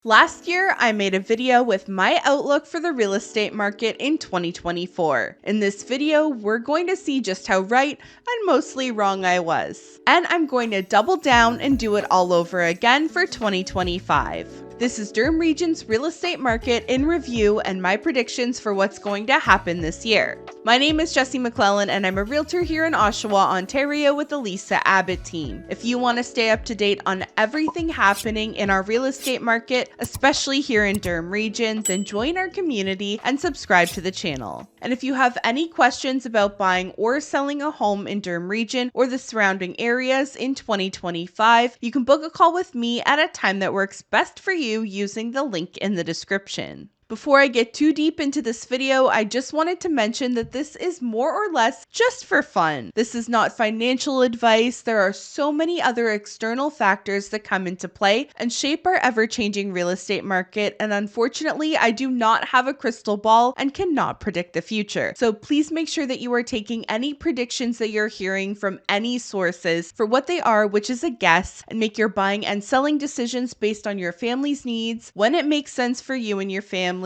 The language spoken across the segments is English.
Last year, I made a video with my outlook for the real estate market in 2024. In this video, we're going to see just how right and mostly wrong I was. And I'm going to double down and do it all over again for 2025. This is Durham Region's real estate market in review and my predictions for what's going to happen this year. My name is Jessie McClellan and I'm a realtor here in Oshawa, Ontario with the Lisa Abbott team. If you want to stay up to date on everything happening in our real estate market, especially here in Durham Region, then join our community and subscribe to the channel. And if you have any questions about buying or selling a home in Durham Region or the surrounding areas in 2025, you can book a call with me at a time that works best for you using the link in the description. Before I get too deep into this video, I just wanted to mention that this is more or less just for fun. This is not financial advice. There are so many other external factors that come into play and shape our ever-changing real estate market, and unfortunately, I do not have a crystal ball and cannot predict the future. So please make sure that you are taking any predictions that you're hearing from any sources for what they are, which is a guess, and make your buying and selling decisions based on your family's needs, when it makes sense for you and your family,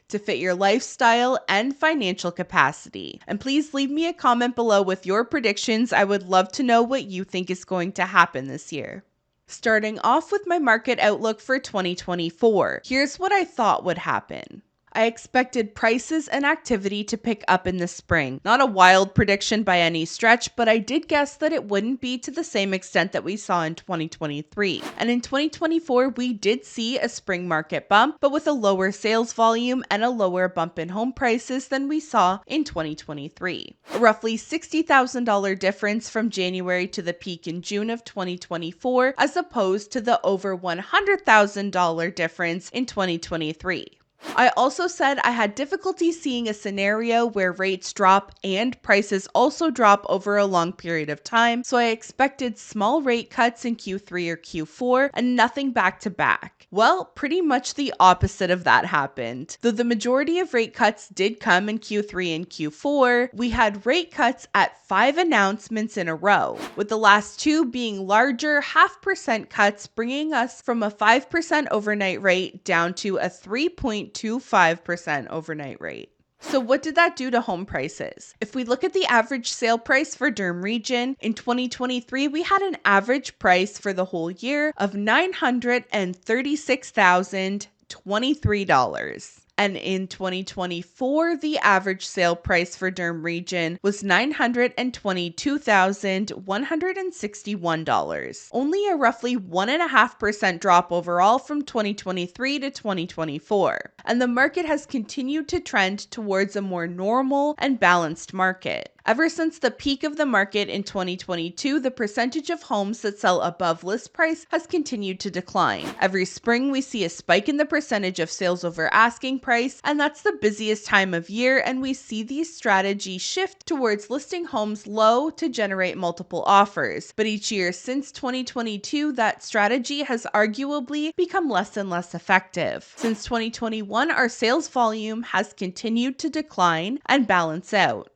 to fit your lifestyle and financial capacity. And please leave me a comment below with your predictions. I would love to know what you think is going to happen this year. Starting off with my market outlook for 2024, here's what I thought would happen. I expected prices and activity to pick up in the spring. Not a wild prediction by any stretch, but I did guess that it wouldn't be to the same extent that we saw in 2023. And in 2024, we did see a spring market bump, but with a lower sales volume and a lower bump in home prices than we saw in 2023. A roughly $60,000 difference from January to the peak in June of 2024, as opposed to the over $100,000 difference in 2023. I also said I had difficulty seeing a scenario where rates drop and prices also drop over a long period of time, so I expected small rate cuts in Q3 or Q4 and nothing back to back. Well, pretty much the opposite of that happened. Though the majority of rate cuts did come in Q3 and Q4, we had rate cuts at 5 announcements in a row, with the last 2 being larger 0.5% cuts, bringing us from a 5% overnight rate down to a 3.25% overnight rate. So what did that do to home prices? If we look at the average sale price for Durham Region, in 2023, we had an average price for the whole year of $936,023. And in 2024, the average sale price for Durham Region was $922,161. Only a roughly 1.5% drop overall from 2023 to 2024. And the market has continued to trend towards a more normal and balanced market. Ever since the peak of the market in 2022, the percentage of homes that sell above list price has continued to decline. Every spring, we see a spike in the percentage of sales over asking price, and that's the busiest time of year, and we see these strategies shift towards listing homes low to generate multiple offers. But each year since 2022, that strategy has arguably become less and less effective. Since 2021, our sales volume has continued to decline and balance out.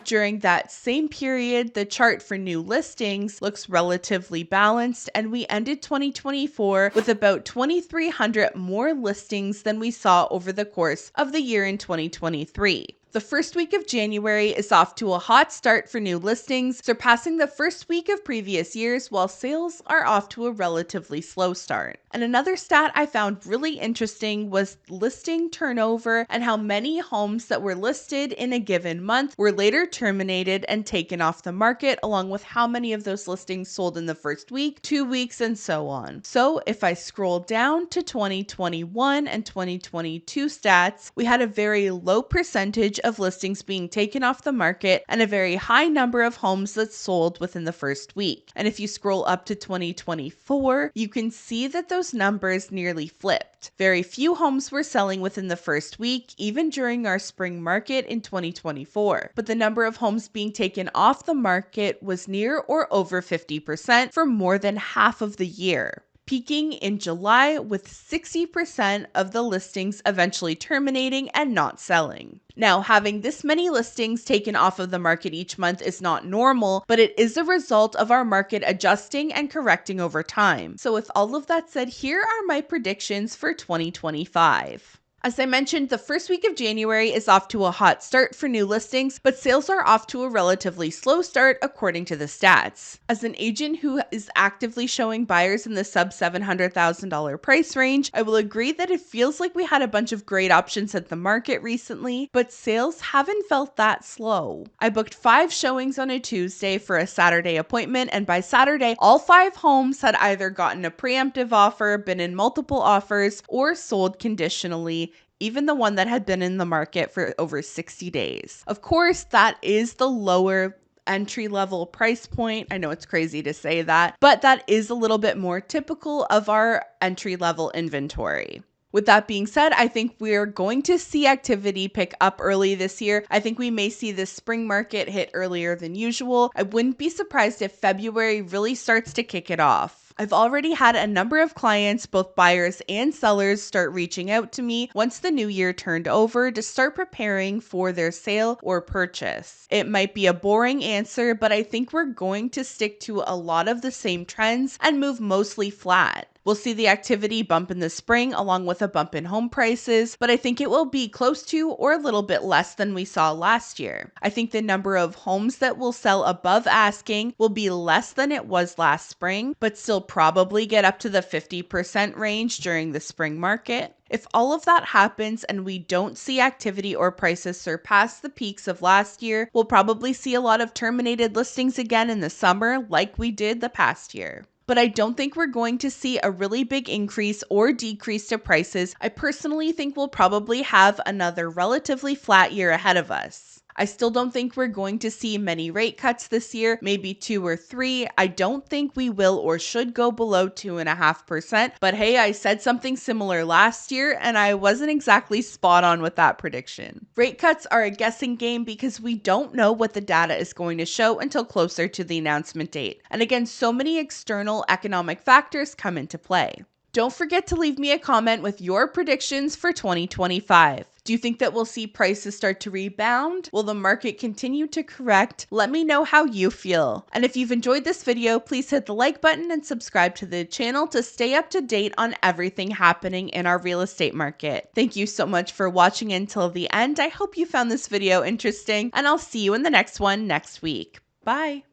During that same period, the chart for new listings looks relatively balanced, and we ended 2024 with about 2,300 more listings than we saw over the course of the year in 2023. The first week of January is off to a hot start for new listings, surpassing the first week of previous years, while sales are off to a relatively slow start. And another stat I found really interesting was listing turnover and how many homes that were listed in a given month were later terminated and taken off the market, along with how many of those listings sold in the first week, 2 weeks, and so on. So if I scroll down to 2021 and 2022 stats, we had a very low percentage of listings being taken off the market and a very high number of homes that sold within the first week. And if you scroll up to 2024, you can see that those numbers nearly flipped. Very few homes were selling within the first week, even during our spring market in 2024. But the number of homes being taken off the market was near or over 50% for more than half of the year. peaking in July with 60% of the listings eventually terminating and not selling. Now, having this many listings taken off of the market each month is not normal, but it is a result of our market adjusting and correcting over time. So with all of that said, here are my predictions for 2025. As I mentioned, the first week of January is off to a hot start for new listings, but sales are off to a relatively slow start according to the stats. As an agent who is actively showing buyers in the sub $700,000 price range, I will agree that it feels like we had a bunch of great options at the market recently, but sales haven't felt that slow. I booked 5 showings on a Tuesday for a Saturday appointment, and by Saturday, all 5 homes had either gotten a preemptive offer, been in multiple offers, or sold conditionally, even the one that had been in the market for over 60 days. Of course, that is the lower entry-level price point. I know it's crazy to say that, but that is a little bit more typical of our entry-level inventory. With that being said, I think we're going to see activity pick up early this year. I think we may see the spring market hit earlier than usual. I wouldn't be surprised if February really starts to kick it off. I've already had a number of clients, both buyers and sellers, start reaching out to me once the new year turned over to start preparing for their sale or purchase. It might be a boring answer, but I think we're going to stick to a lot of the same trends and move mostly flat. We'll see the activity bump in the spring along with a bump in home prices, but I think it will be close to or a little bit less than we saw last year. I think the number of homes that will sell above asking will be less than it was last spring, but still probably get up to the 50% range during the spring market. If all of that happens and we don't see activity or prices surpass the peaks of last year, we'll probably see a lot of terminated listings again in the summer like we did the past year. But I don't think we're going to see a really big increase or decrease to prices. I personally think we'll probably have another relatively flat year ahead of us. I still don't think we're going to see many rate cuts this year, maybe 2 or 3. I don't think we will or should go below 2.5%, but hey, I said something similar last year and I wasn't exactly spot on with that prediction. Rate cuts are a guessing game because we don't know what the data is going to show until closer to the announcement date. And again, so many external economic factors come into play. Don't forget to leave me a comment with your predictions for 2025. Do you think that we'll see prices start to rebound? Will the market continue to correct? Let me know how you feel. And if you've enjoyed this video, please hit the like button and subscribe to the channel to stay up to date on everything happening in our real estate market. Thank you so much for watching until the end. I hope you found this video interesting, and I'll see you in the next one next week. Bye.